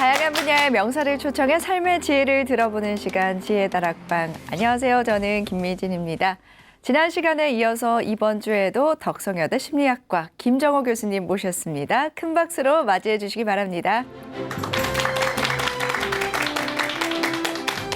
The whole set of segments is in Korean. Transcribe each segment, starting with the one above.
다양한 분야의 명사를 초청해 삶의 지혜를 들어보는 시간 지혜다락방. 안녕하세요. 저는 김미진입니다. 지난 시간에 이어서 이번 주에도 덕성여대 심리학과 김정호 교수님 모셨습니다. 큰 박수로 맞이해 주시기 바랍니다.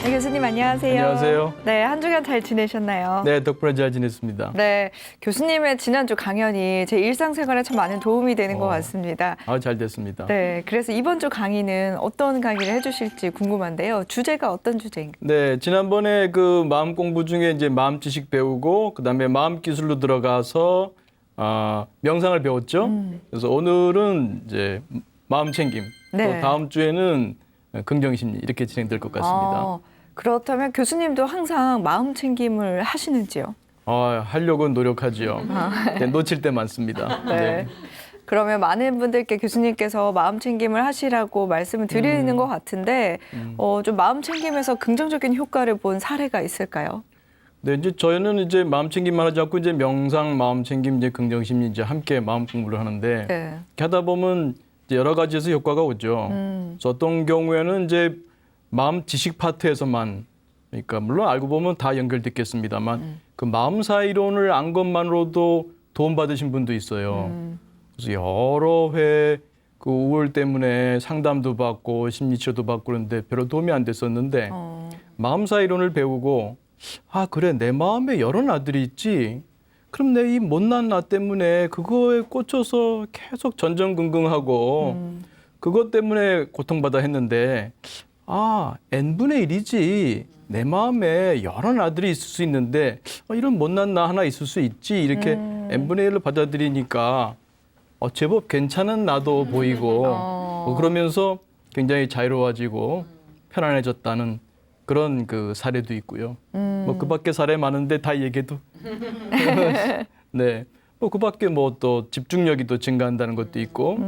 네, 교수님 안녕하세요. 안녕하세요. 네, 한 주간 잘 지내셨나요? 네, 덕분에 잘 지냈습니다. 네, 교수님의 지난주 강연이 제 일상생활에 참 많은 도움이 되는 것 같습니다. 잘 됐습니다. 네, 그래서 이번 주 강의는 어떤 강의를 해주실지 궁금한데요. 주제가 어떤 주제인가요? 네, 지난번에 그 마음 공부 중에 이제 마음 지식 배우고 그다음에 마음 기술로 들어가서 명상을 배웠죠. 그래서 오늘은 이제 마음 챙김. 네. 또 다음 주에는 긍정 심리 이렇게 진행될 것 같습니다. 그렇다면 교수님도 항상 마음 챙김을 하시는지요? 하려고 노력하지요. 네, 놓칠 때 많습니다. 네. 그러면 많은 분들께 교수님께서 마음 챙김을 하시라고 말씀을 드리는 것 같은데 좀 마음 챙김에서 긍정적인 효과를 본 사례가 있을까요? 네, 이제 저희는 이제 마음 챙김만 하지 않고 이제 명상, 마음 챙김, 이제 긍정 심리 이제 함께 마음 공부를 하는데 네. 이렇게 하다 보면 이제 여러 가지에서 효과가 오죠. 그래서 어떤 경우에는 이제 마음 지식 파트에서만, 그러니까 물론 알고 보면 다 연결됐겠습니다만 그 마음사 이론을 안 것만으로도 도움 받으신 분도 있어요. 그래서 여러 회 그 우울 때문에 상담도 받고 심리치료도 받고 그런데 별로 도움이 안 됐었는데 마음사 이론을 배우고 그래 내 마음에 여러 나들이 있지. 그럼 내 이 못난 나 때문에 그거에 꽂혀서 계속 전전긍긍하고 그것 때문에 고통받아 했는데 n분의 1이지 내 마음에 여러 나들이 있을 수 있는데 이런 못난 나 하나 있을 수 있지 이렇게 n분의 1로 받아들이니까 제법 괜찮은 나도 보이고 그러면서 굉장히 자유로워지고 편안해졌다는 그런 그 사례도 있고요. 뭐 그 밖에 사례 많은데 다 얘기해도 네, 뭐 그 밖에 뭐 또 집중력이 또 증가한다는 것도 있고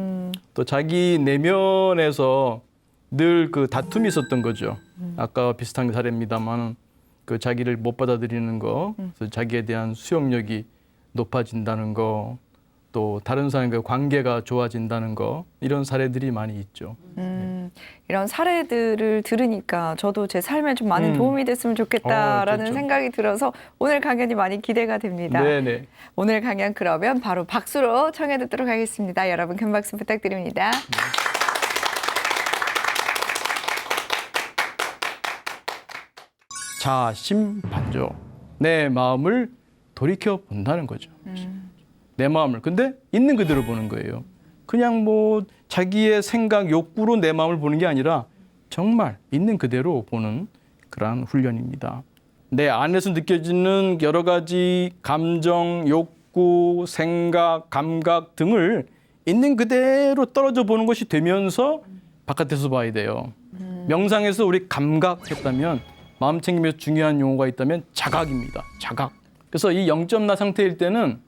또 자기 내면에서 늘 그 다툼이 있었던 거죠. 아까 비슷한 사례입니다만 그 자기를 못 받아들이는 거, 그래서 자기에 대한 수용력이 높아진다는 거, 또 다른 사람과 관계가 좋아진다는 거 이런 사례들이 많이 있죠. 이런 사례들을 들으니까 저도 제 삶에 좀 많은 도움이 됐으면 좋겠다라는 좋죠. 생각이 들어서 오늘 강연이 많이 기대가 됩니다. 네네. 오늘 강연 그러면 바로 박수로 청해 듣도록 하겠습니다. 여러분 큰 박수 부탁드립니다. 자심반조. 내 마음을 돌이켜 본다는 거죠. 내 마음을. 근데 있는 그대로 보는 거예요. 그냥 뭐 자기의 생각, 욕구로 내 마음을 보는 게 아니라 정말 있는 그대로 보는 그러한 훈련입니다. 내 안에서 느껴지는 여러 가지 감정, 욕구, 생각, 감각 등을 있는 그대로 떨어져 보는 것이 되면서 바깥에서 봐야 돼요. 명상에서 우리 감각했다면 마음 챙김에서 중요한 용어가 있다면 자각입니다. 자각. 그래서 이 0점 나 상태일 때는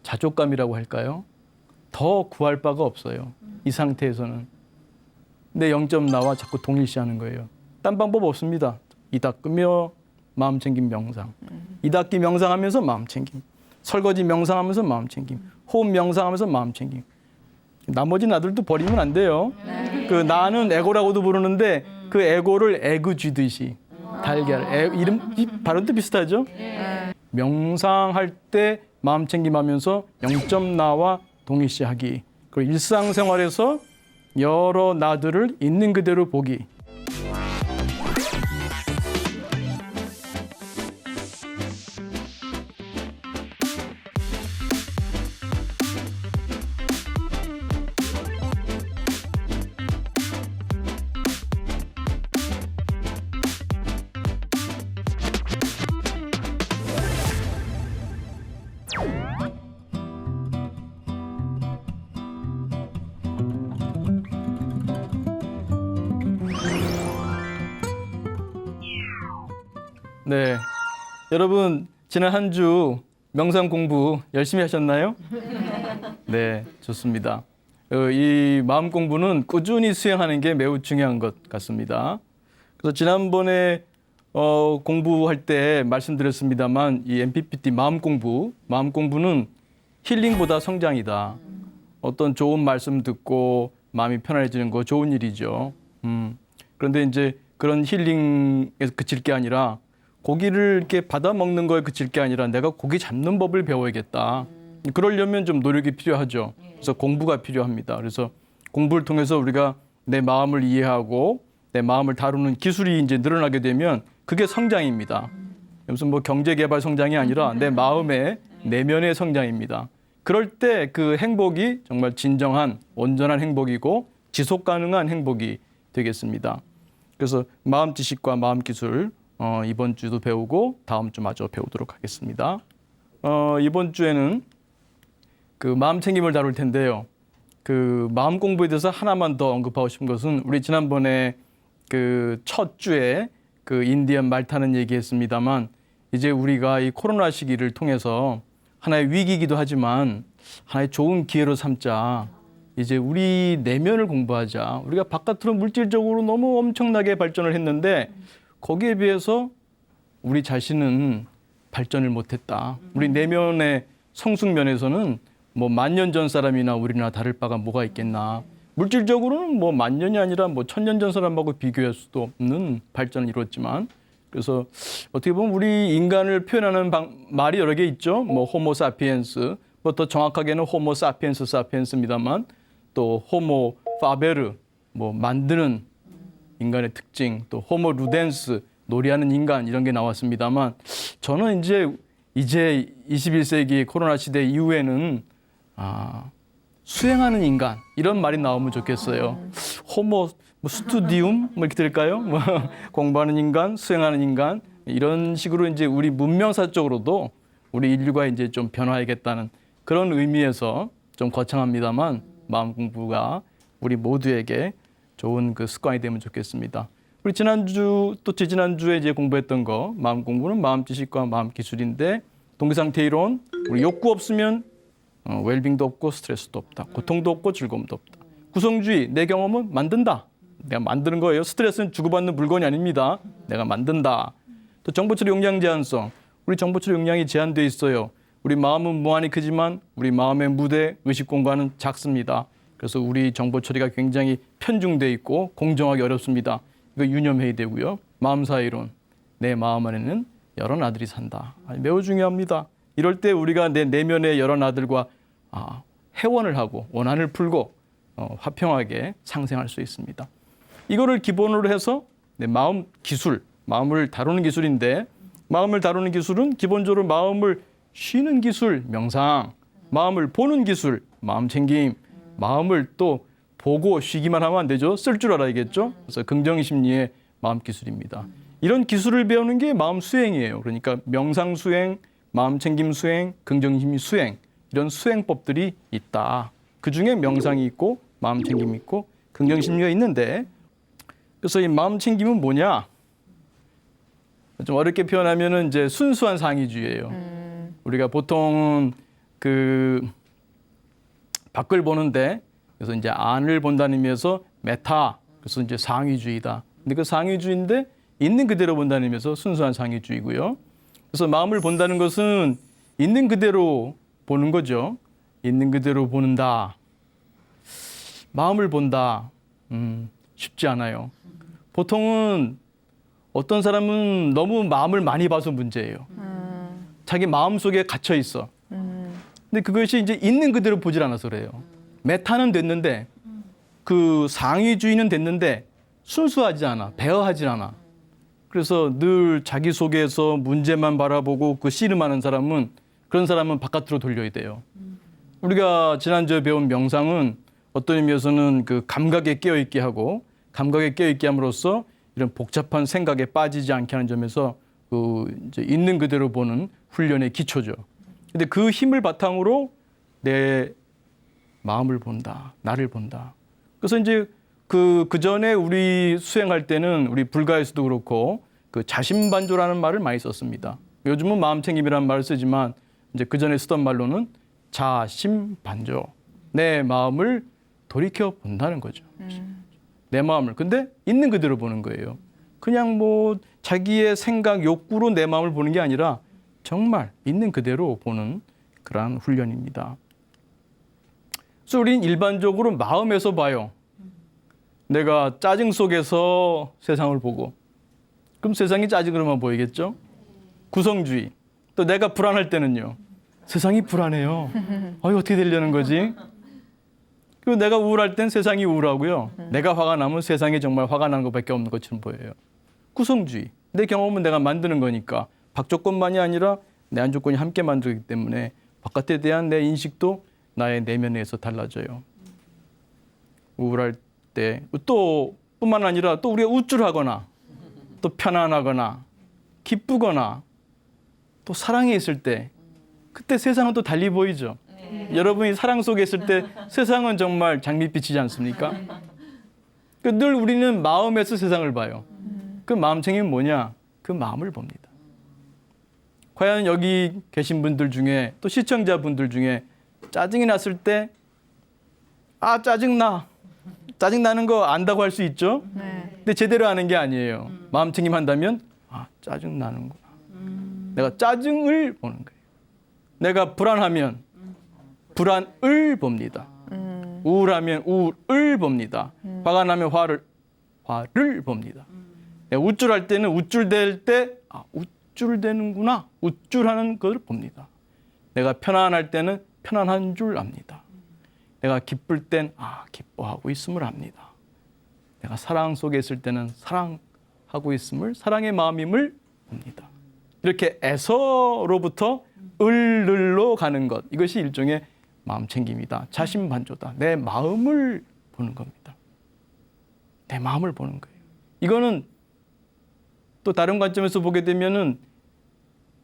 자족감이라고 할까요? 더 구할 바가 없어요. 이 상태에서는. 내 0점 나와 자꾸 동일시하는 거예요. 딴 방법 없습니다. 이 닦으며 마음 챙김 명상. 이 닦기 명상하면서 마음 챙김. 설거지 명상하면서 마음 챙김. 호흡 명상하면서 마음 챙김. 나머지 나들도 버리면 안 돼요. 그 나는 에고라고도 부르는데 그 에고를 에그 쥐듯이 달걀. 이름 발음도 비슷하죠? 명상할 때 마음 챙김하면서 0점 나와 동일시하기. 그리고 일상생활에서 여러 나들을 있는 그대로 보기. 네, 여러분 지난 한 주 명상 공부 열심히 하셨나요? 네, 좋습니다. 이 마음 공부는 꾸준히 수행하는 게 매우 중요한 것 같습니다. 그래서 지난번에 공부할 때 말씀드렸습니다만 이 MPPT 마음 공부는 힐링보다 성장이다. 어떤 좋은 말씀 듣고 마음이 편안해지는 거 좋은 일이죠. 그런데 이제 그런 힐링에서 그칠 게 아니라 고기를 이렇게 받아 먹는 거에 그칠 게 아니라 내가 고기 잡는 법을 배워야겠다. 그러려면 좀 노력이 필요하죠. 그래서 공부가 필요합니다. 그래서 공부를 통해서 우리가 내 마음을 이해하고 내 마음을 다루는 기술이 이제 늘어나게 되면 그게 성장입니다. 무슨 뭐 경제개발 성장이 아니라 내 마음의 내면의 성장입니다. 그럴 때 그 행복이 정말 진정한 온전한 행복이고 지속 가능한 행복이 되겠습니다. 그래서 마음 지식과 마음 기술 이번 주도 배우고 다음 주 마저 배우도록 하겠습니다. 이번 주에는 그 마음 챙김을 다룰 텐데요. 그 마음 공부에 대해서 하나만 더 언급하고 싶은 것은 우리 지난번에 그 첫 주에 그 인디언 말 타는 얘기했습니다만 이제 우리가 이 코로나 시기를 통해서 하나의 위기이기도 하지만 하나의 좋은 기회로 삼자. 이제 우리 내면을 공부하자. 우리가 바깥으로 물질적으로 너무 엄청나게 발전을 했는데 거기에 비해서 우리 자신은 발전을 못했다. 우리 내면의 성숙면에서는 뭐 10,000년 전 사람이나 우리나 다를 바가 뭐가 있겠나. 물질적으로는 뭐 10,000년이 아니라 뭐 1,000년 전 사람하고 비교할 수도 없는 발전을 이뤘지만 그래서 어떻게 보면 우리 인간을 표현하는 말이 여러 개 있죠. 뭐 호모 사피엔스, 뭐 더 정확하게는 호모 사피엔스 사피엔스입니다만 또 호모 파베르, 뭐 만드는 인간의 특징, 또 호모 루덴스, 놀이하는 인간 이런 게 나왔습니다만 저는 이제 21세기 코로나 시대 이후에는 수행하는 인간 이런 말이 나오면 좋겠어요. 호모 뭐 스투디움 뭐 이렇게 될까요? 뭐 공부하는 인간, 수행하는 인간 이런 식으로 이제 우리 문명사적으로도 우리 인류가 이제 좀 변화해야겠다는 그런 의미에서 좀 거창합니다만 마음 공부가 우리 모두에게 좋은 그 습관이 되면 좋겠습니다. 우리 지난주 또 지난주에 이제 공부했던 거 마음 공부는 마음 지식과 마음 기술인데 동기상태 이론 우리 욕구 없으면 웰빙도 없고 스트레스도 없다. 고통도 없고 즐거움도 없다. 구성주의 내 경험은 만든다. 내가 만드는 거예요. 스트레스는 주고받는 물건이 아닙니다. 내가 만든다. 또 정보처리 용량 제한성. 우리 정보처리 용량이 제한되어 있어요. 우리 마음은 무한히 크지만 우리 마음의 무대, 의식 공간은 작습니다. 그래서 우리 정보 처리가 굉장히 편중돼 있고 공정하기 어렵습니다. 이거 유념해야 되고요. 마음사이론. 내 마음 안에는 여러 나들이 산다. 매우 중요합니다. 이럴 때 우리가 내 내면의 여러 나들과 회원을 하고 원한을 풀고 화평하게 상생할 수 있습니다. 이거를 기본으로 해서 내 마음 기술, 마음을 다루는 기술인데 마음을 다루는 기술은 기본적으로 마음을 쉬는 기술, 명상, 마음을 보는 기술, 마음 챙김, 마음을 또 보고 쉬기만 하면 안 되죠. 쓸 줄 알아야겠죠. 그래서 긍정 심리의 마음 기술입니다. 이런 기술을 배우는 게 마음 수행이에요. 그러니까 명상 수행, 마음 챙김 수행, 긍정 심리 수행 이런 수행법들이 있다. 그중에 명상이 있고 마음 챙김이 있고 긍정 심리가 있는데 그래서 이 마음 챙김은 뭐냐? 좀 어렵게 표현하면은 이제 순수한 상의주의예요. 우리가 보통 그 밖을 보는데 그래서 이제 안을 본다는 의미에서 메타 그래서 이제 상의주의다. 근데 그 상의주의인데 있는 그대로 본다는 의미에서 순수한 상의주의고요. 그래서 마음을 본다는 것은 있는 그대로 보는 거죠. 있는 그대로 보는다. 마음을 본다. 쉽지 않아요. 보통은 어떤 사람은 너무 마음을 많이 봐서 문제예요. 자기 마음 속에 갇혀 있어. 근데 그것이 이제 있는 그대로 보질 않아서 그래요. 메타는 됐는데 그 상위주의는 됐는데 순수하지 않아. 배어하지 않아. 그래서 늘 자기 속에서 문제만 바라보고 그 씨름하는 사람은 그런 사람은 바깥으로 돌려야 돼요. 우리가 지난주에 배운 명상은 어떤 의미에서는 그 감각에 깨어있게 하고 감각에 깨어있게 함으로써 이런 복잡한 생각에 빠지지 않게 하는 점에서 그 이제 있는 그대로 보는 훈련의 기초죠. 근데 그 힘을 바탕으로 내 마음을 본다, 나를 본다. 그래서 이제 그 전에 우리 수행할 때는 우리 불가에서도 그렇고 그 자신반조라는 말을 많이 썼습니다. 요즘은 마음챙김이라는 말을 쓰지만 이제 그 전에 쓰던 말로는 자신반조. 내 마음을 돌이켜 본다는 거죠. 내 마음을. 근데 있는 그대로 보는 거예요. 그냥 뭐 자기의 생각, 욕구로 내 마음을 보는 게 아니라 정말 있는 그대로 보는 그러한 훈련입니다. 그래서 우리는 일반적으로 마음에서 봐요. 내가 짜증 속에서 세상을 보고 그럼 세상이 짜증으로만 보이겠죠? 구성주의. 또 내가 불안할 때는요. 세상이 불안해요. 어떻게 되려는 거지? 그리고 내가 우울할 땐 세상이 우울하고요. 내가 화가 나면 세상이 정말 화가 나는 것밖에 없는 것처럼 보여요. 구성주의. 내 경험은 내가 만드는 거니까 박조건만이 아니라 내안조건이 함께 만들기 때문에 바깥에 대한 내 인식도 나의 내면에서 달라져요. 우울할 때 또 뿐만 아니라 또 우리가 우쭐하거나 또 편안하거나 기쁘거나 또 사랑에 있을 때 그때 세상은 또 달리 보이죠. 여러분이 사랑 속에 있을 때 세상은 정말 장밋빛이지 않습니까? 늘 우리는 마음에서 세상을 봐요. 그 마음챙이는 뭐냐? 그 마음을 봅니다. 과연 여기 계신 분들 중에 또 시청자분들 중에 짜증이 났을 때 짜증나. 짜증나는 거 안다고 할 수 있죠? 근데 제대로 아는 게 아니에요. 마음챙김 한다면 짜증나는구나. 내가 짜증을 보는 거예요. 내가 불안하면 불안을 봅니다. 우울하면 우울을 봅니다. 화가 나면 화를 봅니다. 내가 우쭐할 때는 우쭐댈 때 우쭐대는구나. 우쭐하는 것을 봅니다. 내가 편안할 때는 편안한 줄 압니다. 내가 기쁠 땐 기뻐하고 있음을 압니다. 내가 사랑 속에 있을 때는 사랑하고 있음을 사랑의 마음임을 봅니다. 이렇게 에서로부터 을로 가는 것, 이것이 일종의 마음챙김이다. 자신반조다. 내 마음을 보는 겁니다. 내 마음을 보는 거예요. 이거는 또 다른 관점에서 보게 되면은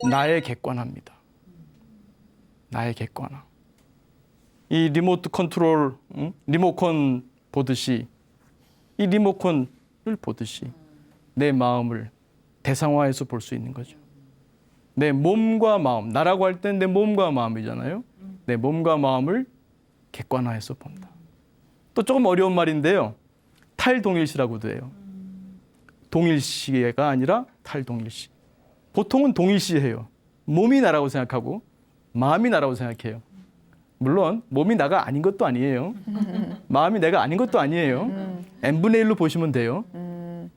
나의 객관화입니다. 나의 객관화. 이 리모트 컨트롤, 리모컨 보듯이 이 리모컨을 보듯이 내 마음을 대상화해서 볼 수 있는 거죠. 내 몸과 마음, 나라고 할 땐 내 몸과 마음이잖아요. 내 몸과 마음을 객관화해서 본다. 또 조금 어려운 말인데요. 탈동일시라고도 해요. 동일시가 아니라 탈동일시. 보통은 동일시해요. 몸이 나라고 생각하고 마음이 나라고 생각해요. 물론 몸이 나가 아닌 것도 아니에요. 마음이 내가 아닌 것도 아니에요. n분의 1로 보시면 돼요.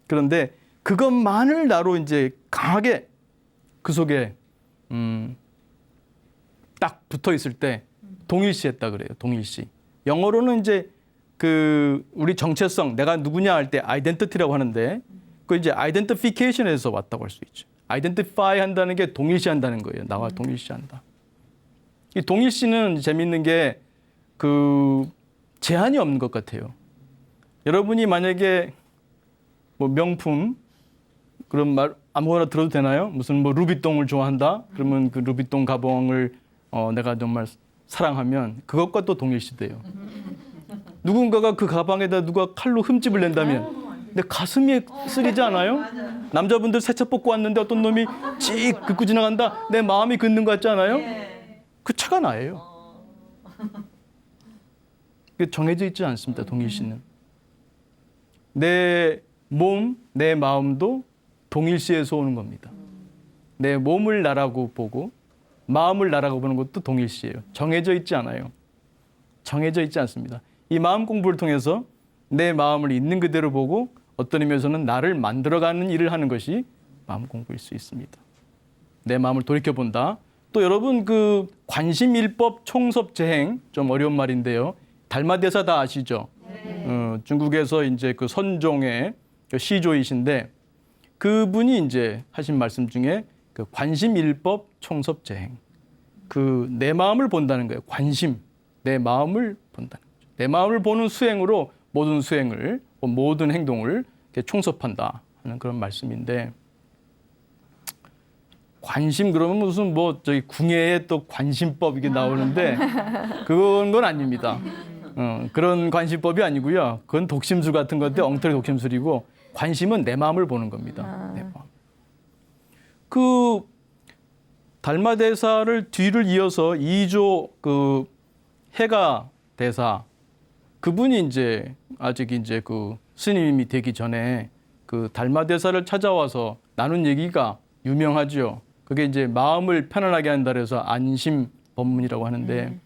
그런데 그것만을 나로 이제 강하게 그 속에 딱 붙어 있을 때 동일시했다 그래요. 동일시. 영어로는 이제 그 우리 정체성, 내가 누구냐 할 때 아이덴티티라고 하는데 그 이제 아이덴티피케이션에서 왔다고 할 수 있죠. 아이덴티파이 한다는 게 동일시한다는 거예요. 나와 동일시한다. 이 동일시는 재밌는 게 그 제한이 없는 것 같아요. 여러분이 만약에 뭐 명품 그런 말 아무거나 들어도 되나요? 무슨 뭐 루비통을 좋아한다? 그러면 그 루비통 가방을 내가 정말 사랑하면 그것과 또 동일시돼요. 누군가가 그 가방에다 누가 칼로 흠집을 낸다면 내 가슴이 쓰리지 않아요? 남자분들 세차 뽑고 왔는데 어떤 놈이 찍 긋고 지나간다. 내 마음이 긋는 것 같지 않아요? 그 차가 나예요. 정해져 있지 않습니다. 동일시는. 내 몸, 내 마음도 동일시에서 오는 겁니다. 내 몸을 나라고 보고 마음을 나라고 보는 것도 동일시예요. 정해져 있지 않아요. 정해져 있지 않습니다. 이 마음 공부를 통해서 내 마음을 있는 그대로 보고 어떤 의미에서는 나를 만들어가는 일을 하는 것이 마음 공부일 수 있습니다. 내 마음을 돌이켜본다. 또 여러분 그 관심일법 총섭재행 좀 어려운 말인데요. 달마대사 다 아시죠? 중국에서 이제 그 선종의 시조이신데 그분이 이제 하신 말씀 중에 그 관심일법 총섭재행 그 내 마음을 본다는 거예요. 관심, 내 마음을 본다는 거죠. 내 마음을 보는 수행으로 모든 수행을 모든 행동을 이렇게 총섭한다 하는 그런 말씀인데 관심 그러면 무슨 뭐 저기 궁예에 또 관심법 이게 나오는데 그건 건 아닙니다. 그런 관심법이 아니고요. 그건 독심술 같은 건데 엉터리 독심술이고 관심은 내 마음을 보는 겁니다. 내 마음. 그 달마대사를 뒤를 이어서 2조 그 해가 대사 그분이 이제 아직 이제 그 스님이 되기 전에 그 달마대사를 찾아와서 나눈 얘기가 유명하죠. 그게 이제 마음을 편안하게 한다 그래서 안심 법문이라고 하는데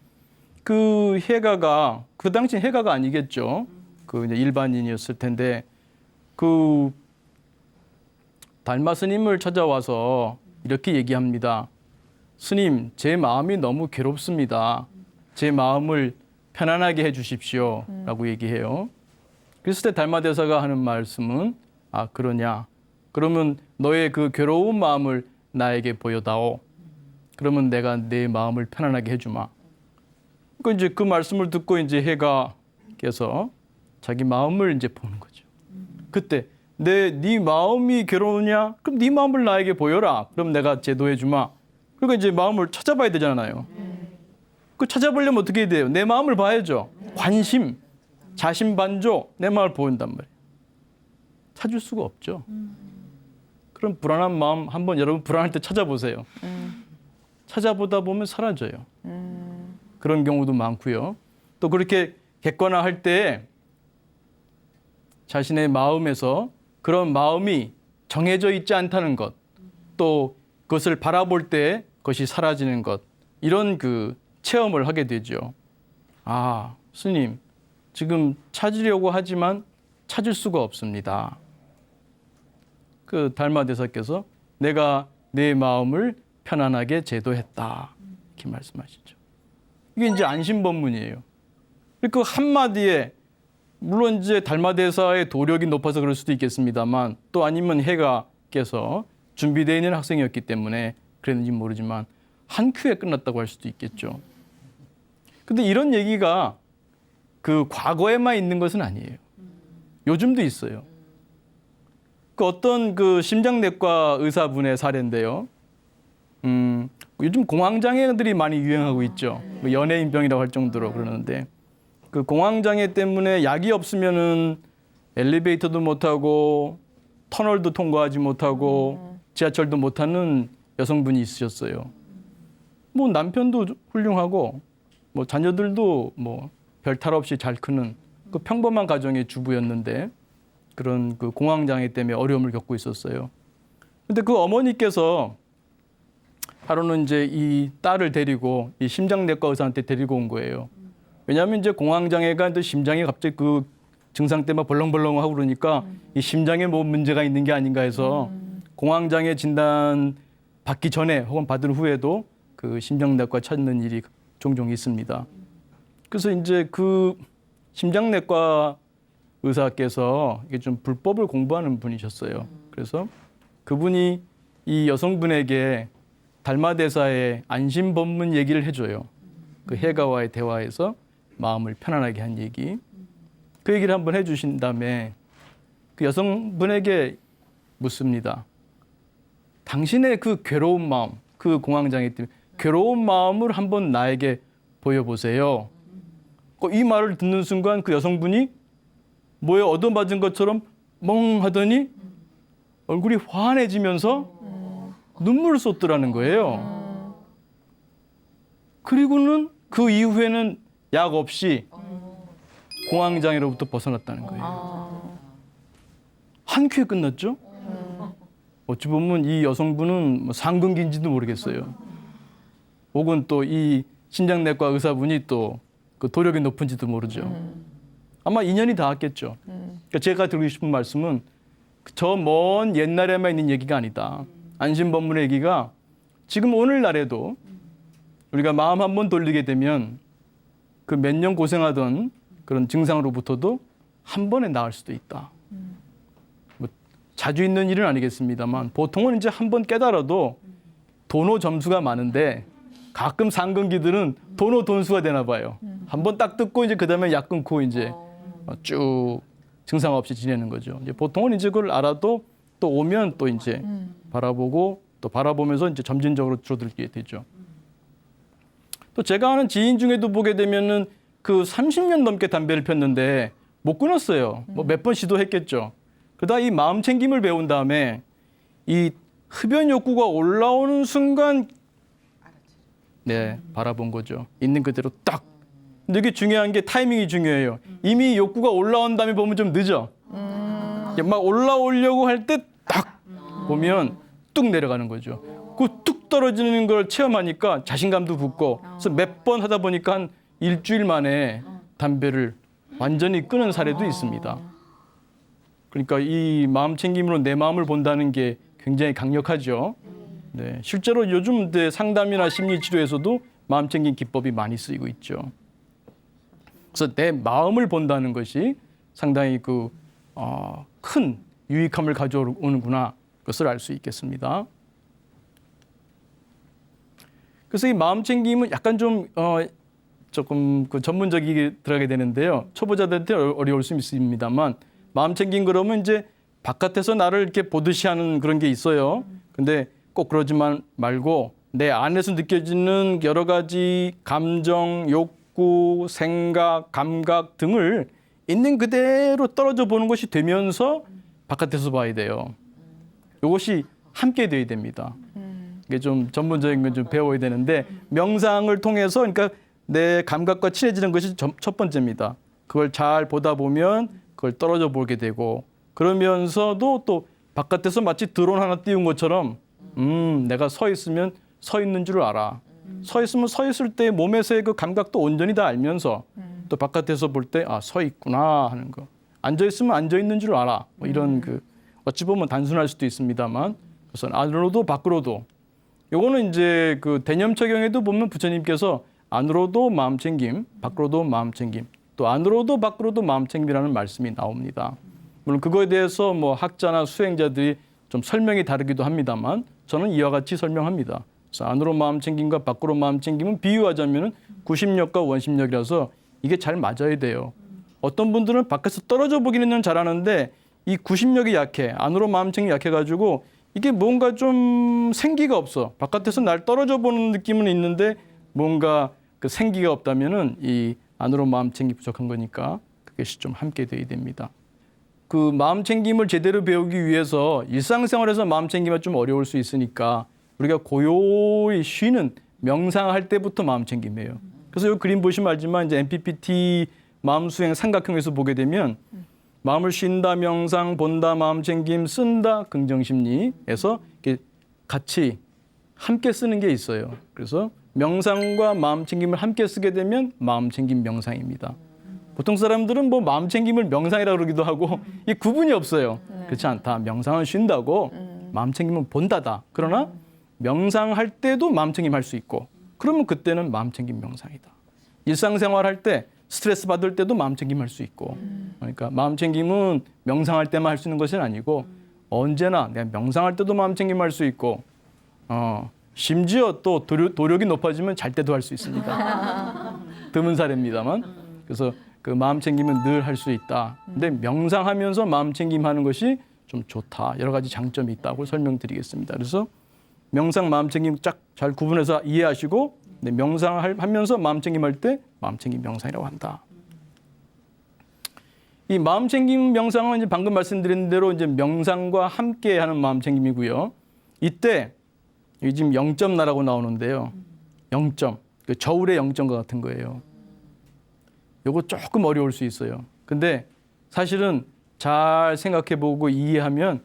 그 해가가 그 당시 해가가 아니겠죠. 그 이제 일반인이었을 텐데 그 달마 스님을 찾아와서 이렇게 얘기합니다. 스님, 제 마음이 너무 괴롭습니다. 제 마음을 편안하게 해주십시오. 라고 얘기해요. 그랬을 때 달마 대사가 하는 말씀은 아, 그러냐. 그러면 너의 그 괴로운 마음을 나에게 보여다오. 그러면 내가 내 마음을 편안하게 해주마. 그 이제 그 말씀을 듣고 이제 해가께서 자기 마음을 이제 보는 거죠. 그때 네 마음이 괴로우냐? 그럼 네 마음을 나에게 보여라. 그럼 내가 제도해 주마. 그러니까 이제 마음을 찾아봐야 되잖아요. 그 찾아보려면 어떻게 해야 돼요? 내 마음을 봐야죠. 관심, 자신반조, 내 마음을 보인단 말이에요. 찾을 수가 없죠. 그럼 불안한 마음 한번 여러분 불안할 때 찾아보세요. 찾아보다 보면 사라져요. 그런 경우도 많고요. 또 그렇게 객관화할 때 자신의 마음에서 그런 마음이 정해져 있지 않다는 것, 또 그것을 바라볼 때 그것이 사라지는 것, 이런 그 체험을 하게 되죠. 아, 스님, 지금 찾으려고 하지만 찾을 수가 없습니다. 그 달마 대사께서 내가 내 마음을 편안하게 제도했다. 이렇게 말씀하시죠. 이게 이제 안심법문이에요. 그 한마디에 물론 이제 달마 대사의 도력이 높아서 그럴 수도 있겠습니다만 또 아니면 해가께서 준비되어 있는 학생이었기 때문에 그랬는지 모르지만 한 큐에 끝났다고 할 수도 있겠죠. 근데 이런 얘기가 그 과거에만 있는 것은 아니에요. 요즘도 있어요. 그 어떤 그 심장내과 의사분의 사례인데요. 요즘 공황장애들이 많이 유행하고 있죠. 연예인병이라고 할 정도로 그러는데 그 공황장애 때문에 약이 없으면은 엘리베이터도 못 타고 터널도 통과하지 못하고 지하철도 못 타는 여성분이 있으셨어요. 뭐 남편도 훌륭하고 뭐 자녀들도 뭐 별 탈 없이 잘 크는 그 평범한 가정의 주부였는데 그런 그 공황장애 때문에 어려움을 겪고 있었어요. 근데 그 어머니께서 하루는 이제 이 딸을 데리고 이 심장내과 의사한테 데리고 온 거예요. 왜냐하면 이제 공황장애가 이제 심장이 갑자기 그 증상 때문에 벌렁벌렁하고 그러니까 이 심장에 뭐 문제가 있는 게 아닌가 해서 공황장애 진단 받기 전에 혹은 받은 후에도 그 심장내과 찾는 일이 종종 있습니다. 그래서 이제 그 심장내과 의사께서 이게 좀 불법을 공부하는 분이셨어요. 그래서 그분이 이 여성분에게 달마대사의 안심법문 얘기를 해줘요. 그 해가와의 대화에서 마음을 편안하게 한 얘기. 그 얘기를 한번 해주신 다음에 그 여성분에게 묻습니다. 당신의 그 괴로운 마음, 그 공황장애 때문에 괴로운 마음을 한번 나에게 보여보세요. 이 말을 듣는 순간 그 여성분이 뭐에 얻어맞은 것처럼 멍하더니 얼굴이 환해지면서 눈물을 쏟더라는 거예요. 그리고는 그 이후에는 약 없이 공황장애로부터 벗어났다는 거예요. 한 큐에 끝났죠? 어찌 보면 이 여성분은 뭐 상근기인지도 모르겠어요. 혹은 또 이 심장내과 의사분이 또 그 도력이 높은지도 모르죠. 아마 인연이 닿았겠죠. 그러니까 제가 드리고 싶은 말씀은 저 먼 옛날에만 있는 얘기가 아니다. 안심법문의 얘기가 지금 오늘날에도 우리가 마음 한번 돌리게 되면 그 몇 년 고생하던 그런 증상으로부터도 한 번에 나을 수도 있다. 뭐 자주 있는 일은 아니겠습니다만 보통은 이제 한 번 깨달아도 도노 점수가 많은데 가끔 상근기들은 도노 돈수가 되나 봐요. 한 번 딱 듣고 이제 그다음에 약 끊고 이제 쭉 증상 없이 지내는 거죠. 이제 보통은 이제 그걸 알아도 또 오면 또 이제 바라보고 또 바라보면서 이제 점진적으로 줄어들게 되죠. 또 제가 아는 지인 중에도 보게 되면은 그 30년 넘게 담배를 폈는데 못 끊었어요. 뭐 몇 번 시도했겠죠. 그러다 이 마음 챙김을 배운 다음에 이 흡연 욕구가 올라오는 순간 네, 바라본 거죠. 있는 그대로 딱. 근데 이게 중요한 게 타이밍이 중요해요. 이미 욕구가 올라온 다음에 보면 좀 늦어. 막 올라오려고 할 때 딱 보면 뚝 내려가는 거죠. 그 뚝 떨어지는 걸 체험하니까 자신감도 붙고 그래서 몇 번 하다 보니까 한 일주일 만에 담배를 완전히 끄는 사례도 있습니다. 그러니까 이 마음 챙김으로 내 마음을 본다는 게 굉장히 강력하죠. 네, 실제로 요즘 상담이나 심리 치료에서도 마음 챙김 기법이 많이 쓰이고 있죠. 그래서 내 마음을 본다는 것이 상당히 큰 유익함을 가져오는구나, 그것을 알 수 있겠습니다. 그래서 이 마음 챙김은 약간 좀 조금 전문적이게 들어가게 되는데요. 초보자들한테 어려울 수 있습니다만, 마음 챙김 그러면 이제 바깥에서 나를 이렇게 보듯이 하는 그런 게 있어요. 근데 꼭 그러지만 말고 내 안에서 느껴지는 여러 가지 감정, 욕구, 생각, 감각 등을 있는 그대로 떨어져 보는 것이 되면서 바깥에서 봐야 돼요. 이것이 함께 돼야 됩니다. 이게 좀 전문적인 건 좀 배워야 되는데, 명상을 통해서 그러니까 내 감각과 친해지는 것이 첫 번째입니다. 그걸 잘 보다 보면 그걸 떨어져 보게 되고, 그러면서도 또 바깥에서 마치 드론 하나 띄운 것처럼 내가 서 있으면 서 있는 줄 알아. 서 있으면 서 있을 때 몸에서의 그 감각도 온전히 다 알면서 또 바깥에서 볼 때 서 있구나 하는 거. 앉아 있으면 앉아 있는 줄 알아. 뭐 이런 어찌 보면 단순할 수도 있습니다만, 그래서 안으로도 밖으로도. 요거는 이제 대념처경에도 보면 부처님께서 안으로도 마음 챙김, 밖으로도 마음 챙김, 또 안으로도 밖으로도 마음 챙김이라는 말씀이 나옵니다. 물론 그거에 대해서 뭐 학자나 수행자들이 좀 설명이 다르기도 합니다만, 저는 이와 같이 설명합니다. 그래서 안으로 마음 챙김과 밖으로 마음 챙김은 비유하자면은 구심력과 원심력이라서 이게 잘 맞아야 돼요. 어떤 분들은 밖에서 떨어져 보기는 잘하는데 이 구심력이 약해, 안으로 마음 챙김이 약해가지고 이게 뭔가 좀 생기가 없어. 바깥에서 날 떨어져 보는 느낌은 있는데 뭔가 그 생기가 없다면은 이 안으로 마음 챙김이 부족한 거니까 그것이 좀 함께 돼야 됩니다. 그 마음 챙김을 제대로 배우기 위해서 일상생활에서 마음 챙김이 좀 어려울 수 있으니까 우리가 고요히 쉬는 명상할 때부터 마음 챙김이에요. 그래서 이 그림 보시면 알지만 이제 MPPT 마음 수행 삼각형에서 보게 되면 마음을 쉰다, 명상, 본다, 마음 챙김, 쓴다, 긍정심리에서 이렇게 같이 함께 쓰는 게 있어요. 그래서 명상과 마음 챙김을 함께 쓰게 되면 마음 챙김 명상입니다. 보통 사람들은 뭐 마음 챙김을 명상이라고 그러기도 하고 이 구분이 없어요. 그렇지 않다. 명상은 쉰다고 마음 챙김은 본다다. 그러나 명상할 때도 마음 챙김 할 수 있고, 그러면 그때는 마음 챙김 명상이다. 일상생활 할 때 스트레스 받을 때도 마음 챙김 할 수 있고, 그러니까 마음 챙김은 명상할 때만 할 수 있는 것은 아니고 언제나 내가 명상할 때도 마음 챙김 할 수 있고, 심지어 또 도력이 높아지면 잘 때도 할 수 있습니다. 드문 사례입니다만. 그래서 그 마음 챙김은 늘 할 수 있다. 근데 명상하면서 마음 챙김하는 것이 좀 좋다. 여러 가지 장점이 있다고 설명드리겠습니다. 그래서 명상, 마음 챙김 쫙 잘 구분해서 이해하시고, 명상하면서 마음 챙김할 때 마음 챙김 명상이라고 한다. 이 마음 챙김 명상은 이제 방금 말씀드린 대로 이제 명상과 함께 하는 마음 챙김이고요. 이때 지금 0점 나라고 나오는데요. 0점. 그 저울의 0점과 같은 거예요. 요거 조금 어려울 수 있어요. 근데 사실은 잘 생각해보고 이해하면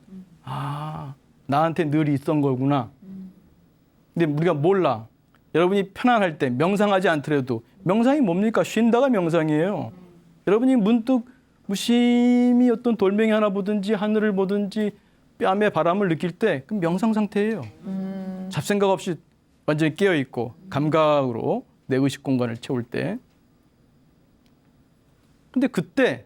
나한테 늘 있던 거구나. 근데 우리가 몰라. 여러분이 편안할 때 명상하지 않더라도, 명상이 뭡니까? 쉰다가 명상이에요. 여러분이 문득 무심히 어떤 돌멩이 하나 보든지 하늘을 보든지 뺨에 바람을 느낄 때 그 명상 상태예요. 잡생각 없이 완전히 깨어있고 감각으로 내 의식 공간을 채울 때. 근데 그때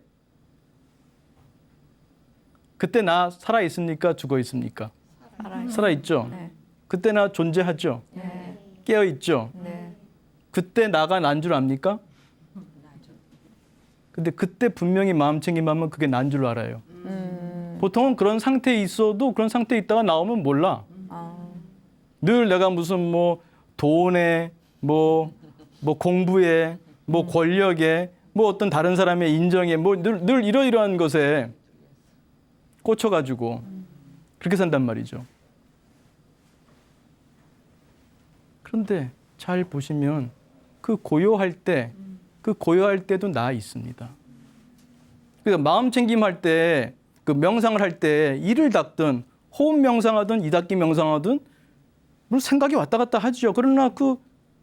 나 살아있습니까? 죽어있습니까? 살아있죠? 네. 그때 나 존재하죠? 네. 깨어있죠? 네. 그때 나가 난 줄 압니까? 근데 그때 분명히 마음 챙김하면 그게 난 줄 알아요. 보통은 그런 상태에 있어도 그런 상태에 있다가 나오면 몰라. 늘 내가 무슨 뭐 돈에 뭐 공부에 뭐 권력에 뭐 어떤 다른 사람의 인정에 뭐 늘 이러이러한 것에 꽂혀가지고 그렇게 산단 말이죠. 그런데 잘 보시면 그 고요할 때도 나 있습니다. 그래서 마음 챙김할 때, 그 명상을 할 때 이를 닦든 호흡 명상하든 이닦기 명상하든 물론 생각이 왔다 갔다 하죠. 그러나 그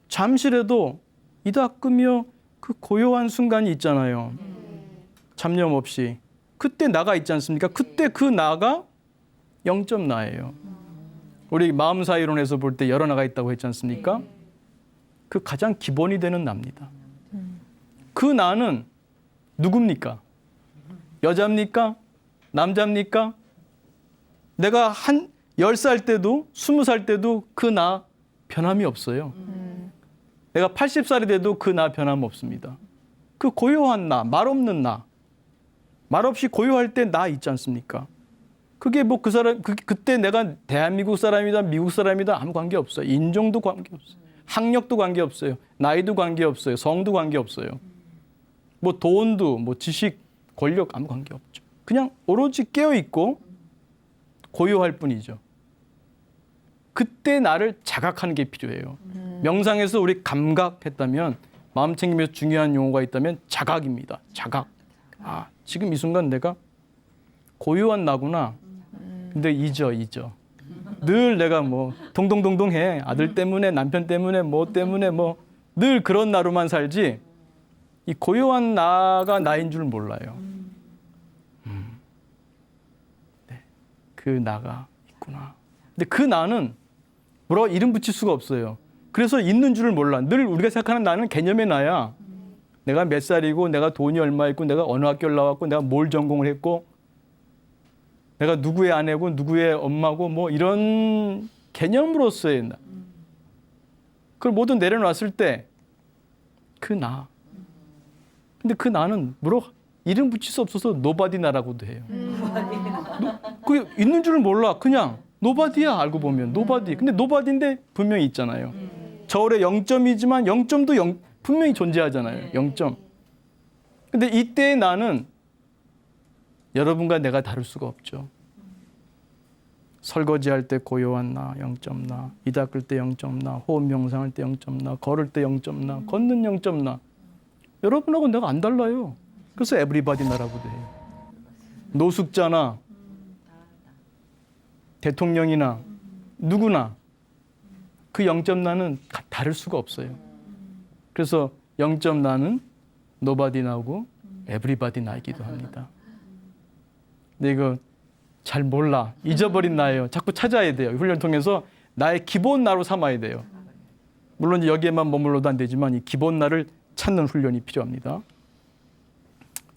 잠시라도 이닦으며 그 고요한 순간이 있잖아요. 잡념 없이 그때 나가 있지 않습니까? 그때 그 나가 0점 나예요. 우리 마음사 이론에서 볼 때 여러 나가 있다고 했지 않습니까? 그 가장 기본이 되는 나입니다. 그 나는 누굽니까? 여자입니까? 남자입니까? 내가 한 10살 때도 20살 때도 그 나 변함이 없어요. 내가 80살이 돼도 그 나 변함 없습니다. 그 고요한 나, 말 없는 나, 말 없이 고요할 때 나 있지 않습니까? 그게 뭐 그 사람 그때 내가 대한민국 사람이다, 미국 사람이다 아무 관계 없어요. 인종도 관계 없어요. 학력도 관계 없어요. 나이도 관계 없어요. 성도 관계 없어요. 뭐 돈도 뭐 지식, 권력 아무 관계 없죠. 그냥 오로지 깨어 있고 고요할 뿐이죠. 그때 나를 자각하는 게 필요해요. 명상에서 우리 감각했다면 마음 챙기면서 중요한 용어가 있다면 자각입니다. 자각. 아, 지금 이 순간 내가 고요한 나구나. 근데 잊어. 늘 내가 뭐 동동동동해. 아들 때문에 남편 때문에 뭐 늘 그런 나로만 살지 이 고요한 나가 나인 줄 몰라요. 네, 그 나가 있구나. 근데 그 나는 뭐라고 이름 붙일 수가 없어요. 그래서 있는 줄을 몰라. 늘 우리가 생각하는 나는 개념의 나야. 내가 몇 살이고 내가 돈이 얼마 있고 내가 어느 학교를 나왔고 내가 뭘 전공을 했고 내가 누구의 아내고 누구의 엄마고 뭐 이런 개념으로서의 나. 그걸 모두 내려놨을 때 그 나. 근데 그 나는 뭐라고 이름 붙일 수 없어서 노바디 나라고도 해요. 그게 있는 줄을 몰라. 그냥 노바디야 알고 보면 노바디. 근데 노바디인데 분명히 있잖아요. 저울에 0점이지만 0점도 분명히 존재하잖아요. 0점. 근데 이때의 나는 여러분과 내가 다를 수가 없죠. 설거지할 때 고요한 나, 0점 나. 이 닦을 때 0점 나. 호흡 명상할 때 0점 나. 걸을 때 0점 나. 걷는 0점 나. 여러분하고 내가 안 달라요. 그래서 에브리바디 나라고도 해요. 노숙자나 대통령이나 누구나 그 0점 나는 다를 수가 없어요. 그래서 0점 나는 노바디 나고 에브리바디 나이기도 합니다. 근데 이거 잘 몰라. 잊어버린 나예요. 자꾸 찾아야 돼요. 훈련 통해서 나의 기본 나로 삼아야 돼요. 물론 여기에만 머물러도 안 되지만 이 기본 나를 찾는 훈련이 필요합니다.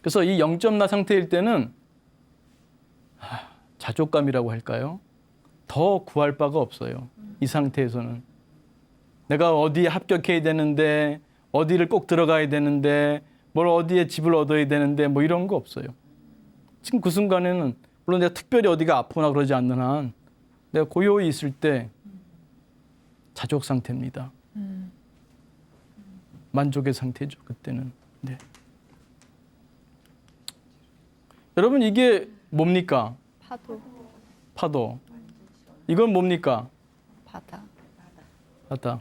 그래서 이 0점 나 상태일 때는 자족감이라고 할까요? 더 구할 바가 없어요. 이 상태에서는. 내가 어디에 합격해야 되는데 어디를 꼭 들어가야 되는데 뭘 어디에 집을 얻어야 되는데 뭐 이런 거 없어요. 지금 그 순간에는 물론 내가 특별히 어디가 아프거나 그러지 않는 한 내가 고요히 있을 때 자족 상태입니다. 만족의 상태죠. 그때는. 네. 여러분 이게 뭡니까? 파도. 이건 뭡니까? 바다.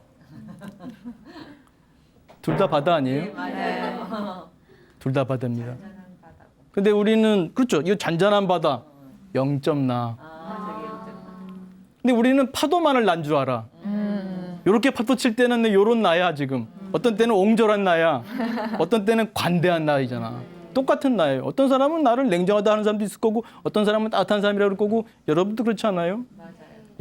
둘 다 바다 아니에요? 네. 둘 다 바다입니다. 근데 우리는 그렇죠. 이거 잔잔한 바다. 0점 나. 근데 우리는 파도만을 난 줄 알아. 이렇게 파도 칠 때는 요런 나야 지금. 어떤 때는 옹졸한 나야. 어떤 때는 관대한 나이잖아. 똑같은 나예요. 어떤 사람은 나를 냉정하다 하는 사람도 있을 거고 어떤 사람은 따뜻한 사람이라고 그럴 거고 여러분도 그렇지 않아요?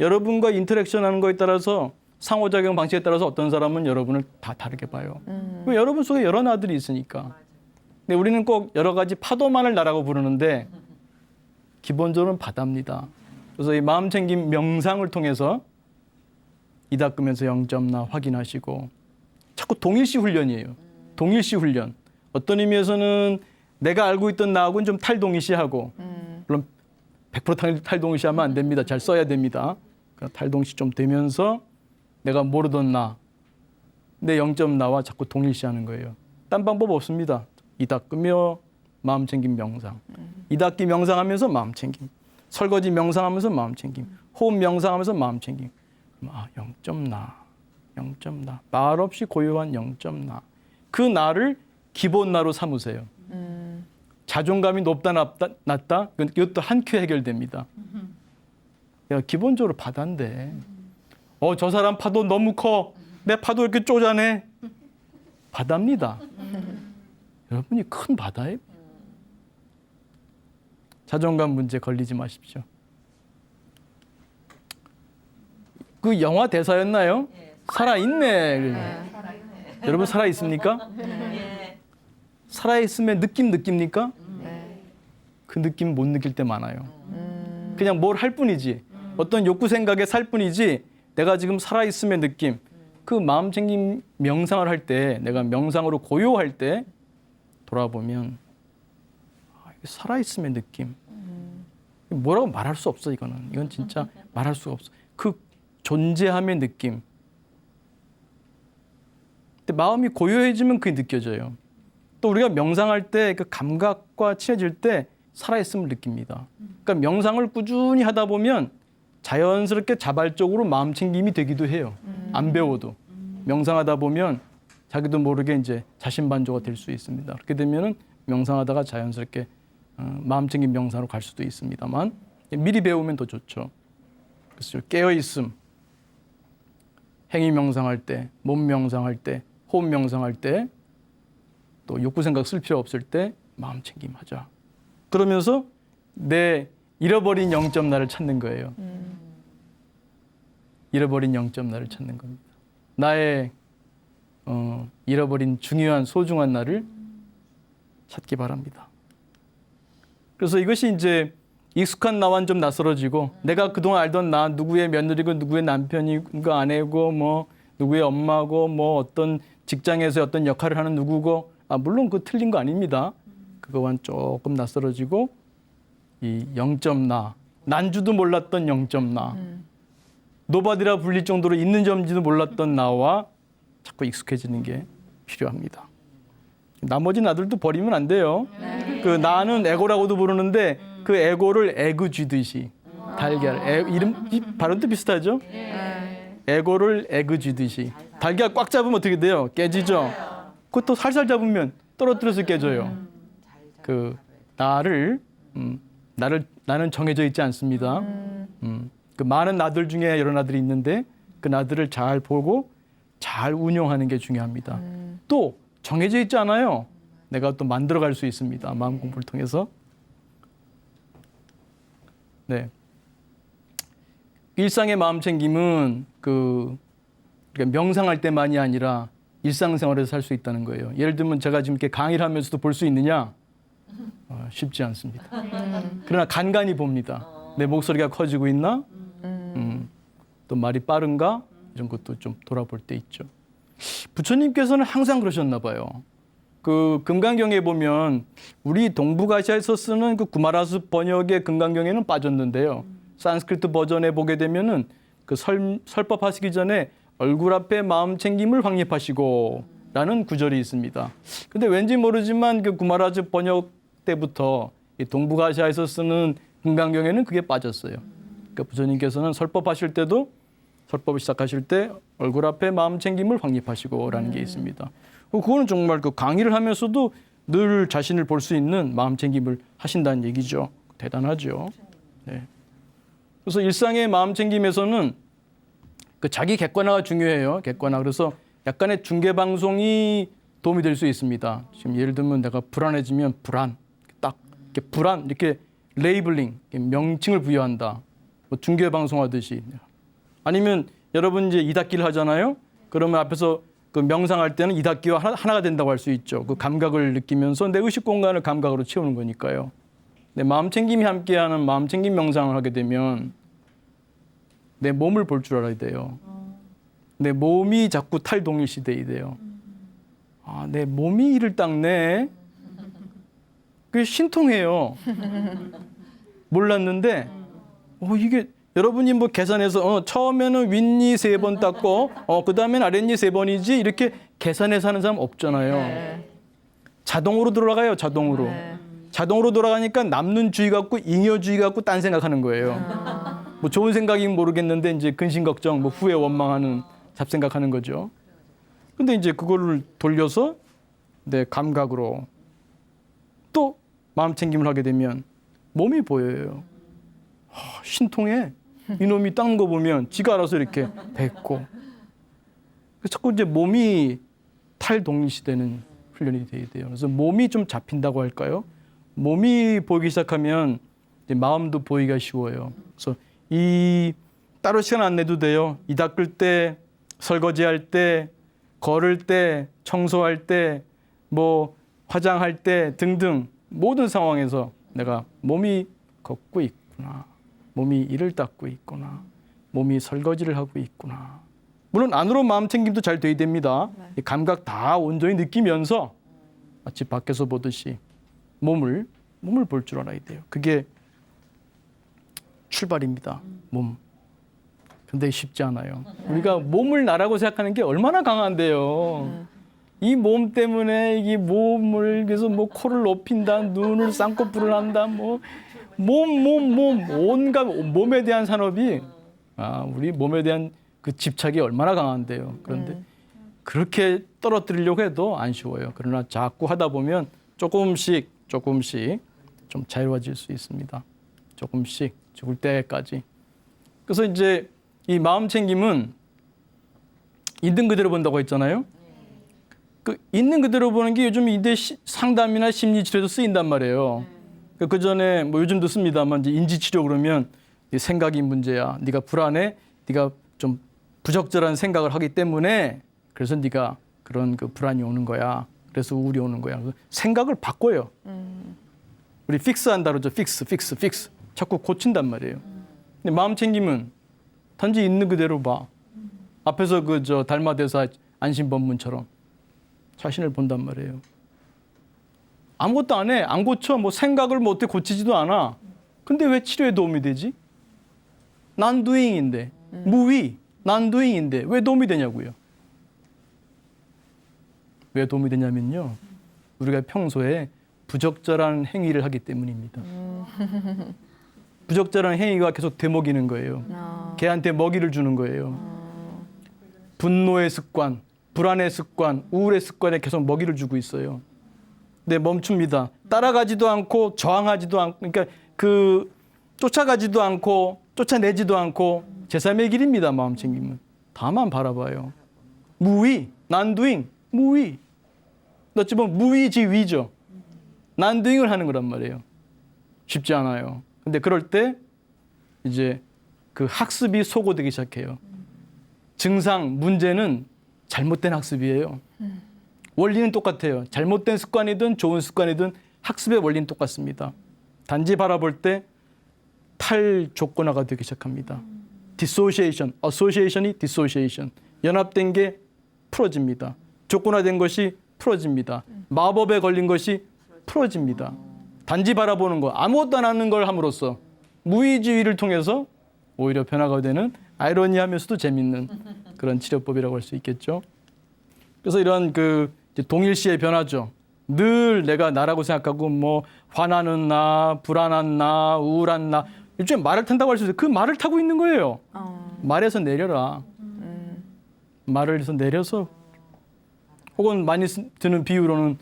여러분과 인터랙션 하는 거에 따라서 상호작용 방식에 따라서 어떤 사람은 여러분을 다 다르게 봐요. 여러분 속에 여러 나들이 있으니까. 근데 우리는 꼭 여러 가지 파도만을 나라고 부르는데 기본적으로는 바다입니다. 그래서 이 마음 챙김 명상을 통해서 이 닦으면서 0점 나 확인하시고 자꾸 동일시 훈련이에요. 동일시 훈련. 어떤 의미에서는 내가 알고 있던 나하고는 좀 탈동일시하고 물론 100% 탈동일시하면 안 됩니다. 잘 써야 됩니다. 탈동일시 좀 되면서 내가 모르던 나, 내 0점 나와 자꾸 동일시하는 거예요. 딴 방법 없습니다. 이 닦으며 마음 챙김 명상. 이 닦기 명상하면서 마음 챙김. 설거지 명상하면서 마음 챙김. 호흡 명상하면서 마음 챙김. 0점 나. 0점 나. 말 없이 고요한 0점 나. 그 나를 기본 나로 삼으세요. 자존감이 높다 낮다 이것도 한 큐 해결됩니다. 야, 기본적으로 바다인데 저 사람 파도 너무 커. 내 파도 이렇게 쪼잔해. 바다입니다. 여러분이 큰 바다예요. 자존감 문제 걸리지 마십시오. 그 영화 대사였나요? 살아있네. 여러분 살아있습니까? 살아있으면 느낍니까? 그 느낌 못 느낄 때 많아요. 그냥 뭘 할 뿐이지. 어떤 욕구 생각에 살 뿐이지 내가 지금 살아있음의 느낌. 그 마음 챙김 명상을 할 때 내가 명상으로 고요할 때 돌아보면 살아있음의 느낌. 뭐라고 말할 수 없어 이거는. 이건 진짜 말할 수가 없어. 그 존재함의 느낌. 근데 마음이 고요해지면 그게 느껴져요. 또 우리가 명상할 때 그 감각과 친해질 때 살아있음을 느낍니다. 그러니까 명상을 꾸준히 하다 보면 자연스럽게 자발적으로 마음 챙김이 되기도 해요. 안 배워도. 명상하다 보면 자기도 모르게 이제 자신만족이 될 수 있습니다. 그렇게 되면은 명상하다가 자연스럽게 마음 챙김 명상으로 갈 수도 있습니다만 미리 배우면 더 좋죠. 그래서 깨어있음, 행위 명상할 때, 몸 명상할 때, 호흡 명상할 때, 또 욕구 생각 쓸 필요 없을 때 마음 챙김 하자. 그러면서 내 잃어버린 0점 나를 찾는 거예요. 잃어버린 0점 나를 찾는 겁니다. 나의 잃어버린 중요한 소중한 나를 찾기 바랍니다. 그래서 이것이 이제 익숙한 나와는 좀 낯설어지고 내가 그동안 알던 나 누구의 며느리고 누구의 남편이고 아내고 뭐 누구의 엄마고 뭐 어떤 직장에서 어떤 역할을 하는 누구고 물론 그 틀린 거 아닙니다. 그거와는 조금 낯설어지고 이 0점 나 난주도 몰랐던 0점 나 노바디라 불릴 정도로 있는 점지도 몰랐던 나와 자꾸 익숙해지는 게 필요합니다. 나머지 나들도 버리면 안 돼요. 그 나는 에고라고도 부르는데 그 에고를 에그 쥐듯이 달걀 이름 발음도 비슷하죠? 에고를 에그 쥐듯이 달걀 꽉 잡으면 어떻게 돼요? 깨지죠. 그것도 살살 잡으면 떨어뜨려서 깨져요. 그 나는 정해져 있지 않습니다. 그 많은 나들 중에 여러 나들이 있는데 그 나들을 잘 보고 잘 운용하는 게 중요합니다. 또 정해져 있지 않아요. 내가 또 만들어갈 수 있습니다. 마음 공부를 통해서. 네. 일상의 마음 챙김은 그러니까 명상할 때만이 아니라 일상생활에서 살 수 있다는 거예요. 예를 들면 제가 지금 이렇게 강의를 하면서도 볼 수 있느냐? 쉽지 않습니다. 그러나 간간히 봅니다. 내 목소리가 커지고 있나? 또 말이 빠른가? 이런 것도 좀 돌아볼 때 있죠. 부처님께서는 항상 그러셨나 봐요. 그 금강경에 보면 우리 동북아시아에서 쓰는 그 구마라스 번역의 금강경에는 빠졌는데요. 산스크리트 버전에 보게 되면은 그 설법하시기 전에 얼굴 앞에 마음 챙김을 확립하시고 라는 구절이 있습니다. 근데 왠지 모르지만 그 구마라스 번역 때부터 이 동북아시아에서 쓰는 금강경에는 그게 빠졌어요. 그러니까 부처님께서는 설법하실 때도 설법을 시작하실 때 얼굴 앞에 마음 챙김을 확립하시고라는 게 있습니다. 그거는 정말 그 강의를 하면서도 늘 자신을 볼 수 있는 마음 챙김을 하신다는 얘기죠. 대단하죠. 네. 그래서 일상의 마음 챙김에서는 그 자기 객관화가 중요해요. 객관화. 그래서 약간의 중계 방송이 도움이 될 수 있습니다. 지금 예를 들면 내가 불안해지면 불안, 딱 이렇게 불안 이렇게 레이블링, 명칭을 부여한다. 뭐 중계 방송하듯이. 아니면 여러분 이제 이닫기를 하잖아요. 그러면 앞에서 그 명상할 때는 이닫기와 하나가 된다고 할 수 있죠. 그 감각을 느끼면서 내 의식 공간을 감각으로 채우는 거니까요. 내 마음 챙김이 함께하는 마음 챙김 명상을 하게 되면 내 몸을 볼 줄 알아야 돼요. 내 몸이 자꾸 탈동일시돼야 돼요. 내 몸이 이를 닦네. 그게 신통해요. 몰랐는데 이게 여러분이 뭐 계산해서 처음에는 윗니 3번 닦고 그다음에는 아랫니 3번이지 이렇게 계산해서 하는 사람 없잖아요. 네. 자동으로 돌아가요. 자동으로. 네. 자동으로 돌아가니까 남는 주의 갖고 잉여주의 갖고 딴 생각하는 거예요. 뭐 좋은 생각이면 모르겠는데 이제 근심 걱정, 뭐 후회 원망하는 잡생각하는 거죠. 근데 이제 그거를 돌려서 내 감각으로 또 마음 챙김을 하게 되면 몸이 보여요. 신통해. 이놈이 닦는 거 보면 지가 알아서 이렇게 뱉고. 자꾸 이제 몸이 탈동일시되는 훈련이 돼야 돼요. 그래서 몸이 좀 잡힌다고 할까요? 몸이 보이기 시작하면 이제 마음도 보이기가 쉬워요. 그래서 이 따로 시간 안 내도 돼요. 이 닦을 때, 설거지할 때, 걸을 때, 청소할 때, 뭐 화장할 때 등등 모든 상황에서 내가 몸이 걷고 있구나. 몸이 이를 닦고 있구나. 몸이 설거지를 하고 있구나. 물론 안으로 마음 챙김도 잘 돼야 됩니다. 이 감각 다 온전히 느끼면서 마치 밖에서 보듯이 몸을 볼 줄 알아야 돼요. 그게 출발입니다. 몸. 근데 쉽지 않아요. 우리가 몸을 나라고 생각하는 게 얼마나 강한데요. 이 몸 때문에 이 몸을 그래서 뭐 코를 높인다, 눈을 쌍꺼풀을 한다, 뭐 몸 온갖 몸에 대한 산업이 우리 몸에 대한 그 집착이 얼마나 강한데요. 그런데 그렇게 떨어뜨리려고 해도 안 쉬워요. 그러나 자꾸 하다 보면 조금씩 좀 자유로워질 수 있습니다. 조금씩 죽을 때까지. 그래서 이제 이 마음 챙김은 있는 그대로 본다고 했잖아요. 그 있는 그대로 보는 게 요즘 이대 상담이나 심리치료에도 쓰인단 말이에요. 그 전에 뭐 요즘도 씁니다만 이제 인지치료 그러면 생각이 문제야. 네가 불안해. 네가 좀 부적절한 생각을 하기 때문에 그래서 네가 그런 그 불안이 오는 거야. 그래서 우울이 오는 거야. 생각을 바꿔요. 우리 픽스한다 그러죠. 픽스. 자꾸 고친단 말이에요. 근데 마음 챙김은 단지 있는 그대로 봐. 앞에서 그 달마대사 안심법문처럼 자신을 본단 말이에요. 아무것도 안 해. 안 고쳐. 뭐 생각을 뭐 어떻게 고치지도 않아. 근데 왜 치료에 도움이 되지? 난 doing인데. 무위. 난 doing인데 왜 도움이 되냐고요. 왜 도움이 되냐면요. 우리가 평소에 부적절한 행위를 하기 때문입니다. 부적절한 행위가 계속 되먹이는 거예요. 걔한테 먹이를 주는 거예요. 분노의 습관, 불안의 습관, 우울의 습관에 계속 먹이를 주고 있어요. 근데 멈춥니다. 따라가지도 않고 저항하지도 않고, 그러니까 그 쫓아가지도 않고 쫓아내지도 않고 제3의 길입니다. 마음 챙김은. 다만 바라봐요. 무위, 난 doing, 무위. 어찌 보면 무위지위죠. 난 doing을 하는 거란 말이에요. 쉽지 않아요. 근데 그럴 때 이제 그 학습이 소거되기 시작해요. 증상, 문제는 잘못된 학습이에요. 원리는 똑같아요. 잘못된 습관이든 좋은 습관이든 학습의 원리는 똑같습니다. 단지 바라볼 때 탈조건화가 되기 시작합니다. dissociation, association이 dissociation. 연합된 게 풀어집니다. 조건화된 것이 풀어집니다. 마법에 걸린 것이 풀어집니다. 단지 바라보는 거, 아무것도 안 하는 걸 함으로써 무의지위를 통해서 오히려 변화가 되는 아이러니하면서도 재밌는 그런 치료법이라고 할 수 있겠죠. 그래서 이런 그 동일시의 변화죠. 늘 내가 나라고 생각하고 뭐 화나는 나, 불안한 나, 우울한 나 일종의 말을 탄다고 할 수 있어요. 그 말을 타고 있는 거예요. 말에서 내려라. 말을 내려서 혹은 많이 드는 비유로는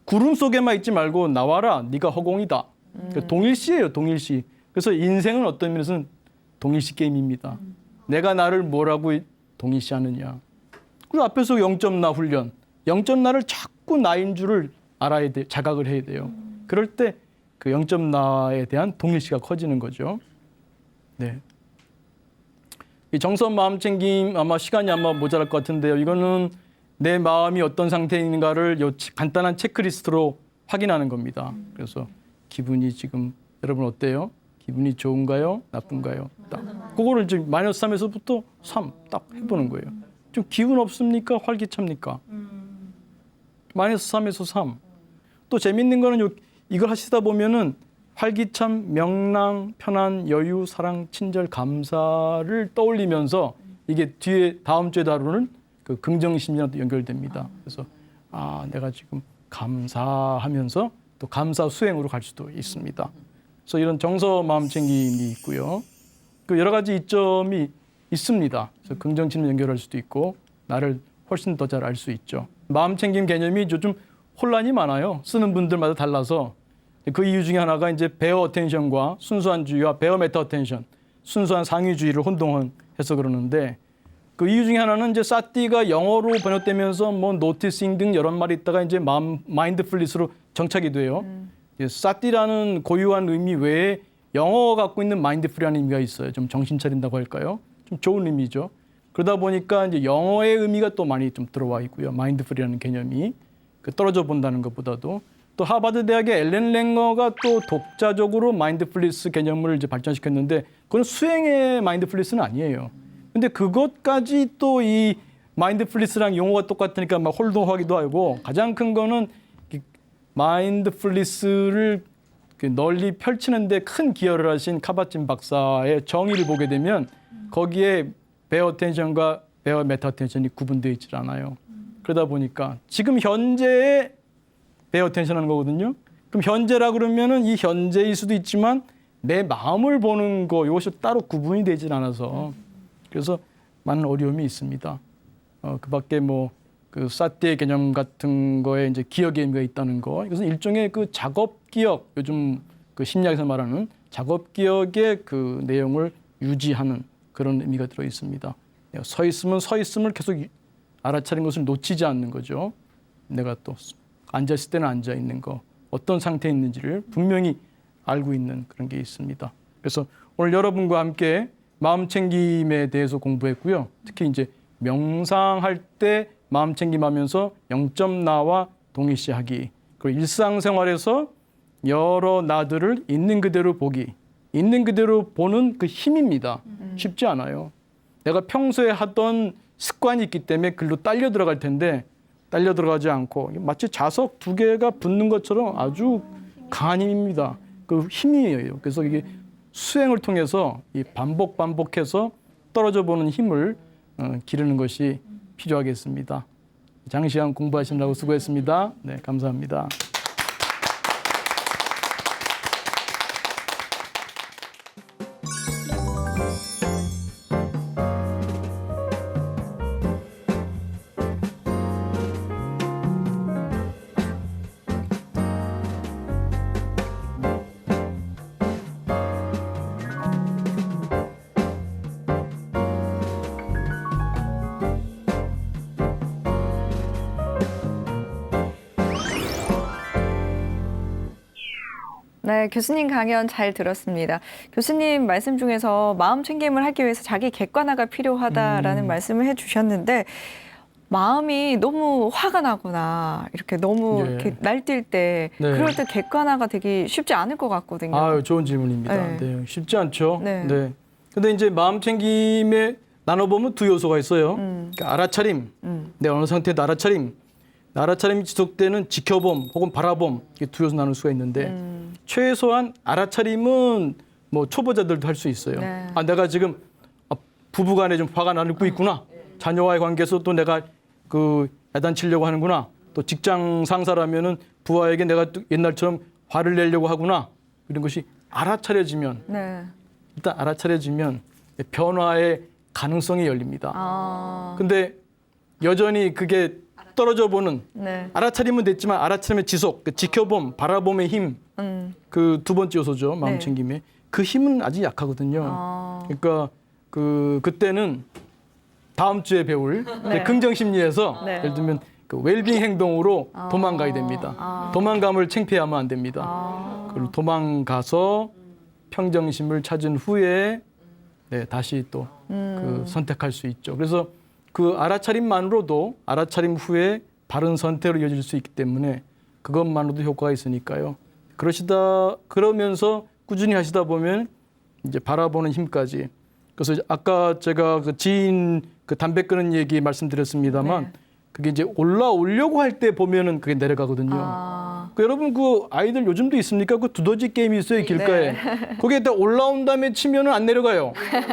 구름 속에만 있지 말고 나와라. 네가 허공이다. 그러니까 동일시예요. 동일시. 그래서 인생은 어떤 면에서는 동일시 게임입니다. 내가 나를 뭐라고 동일시하느냐. 그리고 앞에서 0.나 훈련. 0.나를 자꾸 나인 줄을 알아야 돼. 자각을 해야 돼요. 그럴 때 그 0.나에 대한 동일시가 커지는 거죠. 네. 이 정선 마음 챙김 아마 시간이 모자랄 것 같은데요. 이거는 내 마음이 어떤 상태인가를 요 간단한 체크리스트로 확인하는 겁니다. 그래서 기분이 지금 여러분 어때요? 기분이 좋은가요? 나쁜가요? 딱. 그거를 지금 마이너스 3에서부터 3 딱 해보는 거예요. 좀 기운 없습니까? 활기찹니까? 마이너스 3에서 3. 또 재밌는 거는 이걸 하시다 보면은 활기참, 명랑, 편안, 여유, 사랑, 친절, 감사를 떠올리면서 이게 뒤에 다음 주에 다루는 그 긍정심리와도 연결됩니다. 그래서 내가 지금 감사하면서 또 감사 수행으로 갈 수도 있습니다. 그래서 이런 정서 마음 챙김이 있고요. 그 여러 가지 이점이 있습니다. 그래서 긍정심리 연결할 수도 있고 나를 훨씬 더 잘 알 수 있죠. 마음 챙김 개념이 요즘 혼란이 많아요. 쓰는 분들마다 달라서 그 이유 중에 하나가 이제 베어 어텐션과 순수한 주의와 베어 메타 어텐션, 순수한 상위주의를 혼동해서 그러는데 그 이유 중에 하나는 이제 사티가 영어로 번역되면서 뭐 노티싱 등 여러 말이 있다가 이제 마인드풀리스로 정착이 돼요. 사티라는 고유한 의미 외에 영어가 갖고 있는 마인드풀이라는 의미가 있어요. 좀 정신 차린다고 할까요? 좀 좋은 의미죠. 그러다 보니까 이제 영어의 의미가 또 많이 좀 들어와 있고요. 마인드풀이라는 개념이 떨어져 본다는 것보다도 또 하버드 대학의 앨런 랭거가 또 독자적으로 마인드풀리스 개념을 이제 발전시켰는데 그건 수행의 마인드풀리스는 아니에요. 근데 그것까지 또 이 마인드풀리스랑 용어가 똑같으니까 막 홀동하기도 하고 가장 큰 거는 마인드풀리스를 널리 펼치는데 큰 기여를 하신 카바진 박사의 정의를 보게 되면 거기에 베어 어텐션과 베어 메타 어텐션이 구분되어 있질 않아요. 그러다 보니까 지금 현재의 베어 어텐션 하는 거거든요. 그럼 현재라 그러면은 이 현재일 수도 있지만 내 마음을 보는 거 이것이 따로 구분이 되질 않아서 그래서 많은 어려움이 있습니다. 그 밖에 그 사티의 개념 같은 거에 이제 기억의 의미가 있다는 거. 이것은 일종의 그 작업 기억, 요즘 그 심리학에서 말하는 작업 기억의 그 내용을 유지하는 그런 의미가 들어 있습니다. 서 있으면 서 있음을 계속 알아차린 것을 놓치지 않는 거죠. 내가 또 앉아 있을 때는 앉아 있는 거, 어떤 상태에 있는지를 분명히 알고 있는 그런 게 있습니다. 그래서 오늘 여러분과 함께 마음 챙김에 대해서 공부했고요. 특히 이제 명상할 때 마음 챙김하면서 영점 나와 동일시하기. 그리고 일상생활에서 여러 나들을 있는 그대로 보기. 있는 그대로 보는 그 힘입니다. 쉽지 않아요. 내가 평소에 하던 습관이 있기 때문에 글로 딸려 들어갈 텐데 딸려 들어가지 않고 마치 자석 두 개가 붙는 것처럼 아주 강한 힘입니다. 그 힘이에요. 그래서 이게 수행을 통해서 이 반복해서 떨어져 보는 힘을 기르는 것이 필요하겠습니다. 장시간 공부하시느라고 수고했습니다. 네, 감사합니다. 네, 교수님 강연 잘 들었습니다. 교수님 말씀 중에서 마음 챙김을 하기 위해서 자기 객관화가 필요하다라는 말씀을 해주셨는데 마음이 너무 화가 나거나 이렇게 너무 이렇게 날뛸 때 그럴 때 객관화가 되기 쉽지 않을 것 같거든요. 아유, 좋은 질문입니다. 네. 네, 쉽지 않죠. 네. 네. 근데 이제 마음 챙김에 나눠보면 두 요소가 있어요. 그러니까 알아차림, 내 어느 상태도 알아차림. 알아차림이 지속되는 지켜봄 혹은 바라봄 이게 두 요소 나눌 수가 있는데 최소한 알아차림은 뭐 초보자들도 할 수 있어요. 네. 아, 내가 지금 부부간에 좀 화가 나고 있구나. 자녀와의 관계에서 또 내가 그 야단치려고 하는구나. 또 직장 상사라면은 부하에게 내가 또 옛날처럼 화를 내려고 하구나. 이런 것이 알아차려지면 네. 일단 알아차려지면 변화의 가능성이 열립니다. 근데 여전히 그게 떨어져 보는 네. 알아차리면 됐지만 알아차림의 지속, 그 지켜봄, 바라봄의 힘, 그 두 번째 요소죠. 마음 네. 챙김에 그 힘은 아직 약하거든요. 그러니까 그때는 다음 주에 배울 네. 긍정 심리에서 네. 예를 들면 그 웰빙 행동으로 도망가야 됩니다. 도망감을 창피하면 안 됩니다. 그리고 도망가서 평정심을 찾은 후에 네, 다시 또 그 선택할 수 있죠. 그래서 그 알아차림만으로도 알아차림 후에 바른 선택으로 이어질 수 있기 때문에 그것만으로도 효과가 있으니까요. 그러면서 꾸준히 하시다 보면 이제 바라보는 힘까지. 그래서 아까 제가 그 지인 그 담배 끊는 얘기 말씀드렸습니다만 네. 그게 이제 올라오려고 할 때 보면은 그게 내려가거든요. 여러분 그 아이들 요즘도 있습니까? 그 두더지 게임이 있어요 길가에. 네. 거기에 딱 올라온 다음에 치면은 안 내려가요.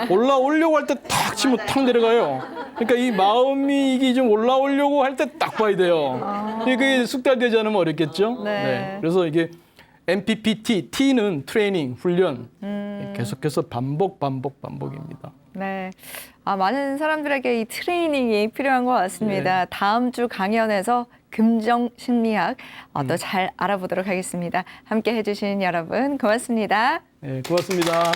올라오려고 할 때 탁 치면 탁 내려가요. 그러니까 이 마음이 이게 좀 올라오려고 할 때 딱 봐야 돼요. 이게 숙달되지 않으면 어렵겠죠. 네. 그래서 이게 MPPT, T는 트레이닝, 훈련. 계속해서 반복입니다. 네. 많은 사람들에게 이 트레이닝이 필요한 것 같습니다. 다음 주 강연에서 긍정 심리학 더 잘 알아보도록 하겠습니다. 함께 해주신 여러분 고맙습니다. 네, 고맙습니다.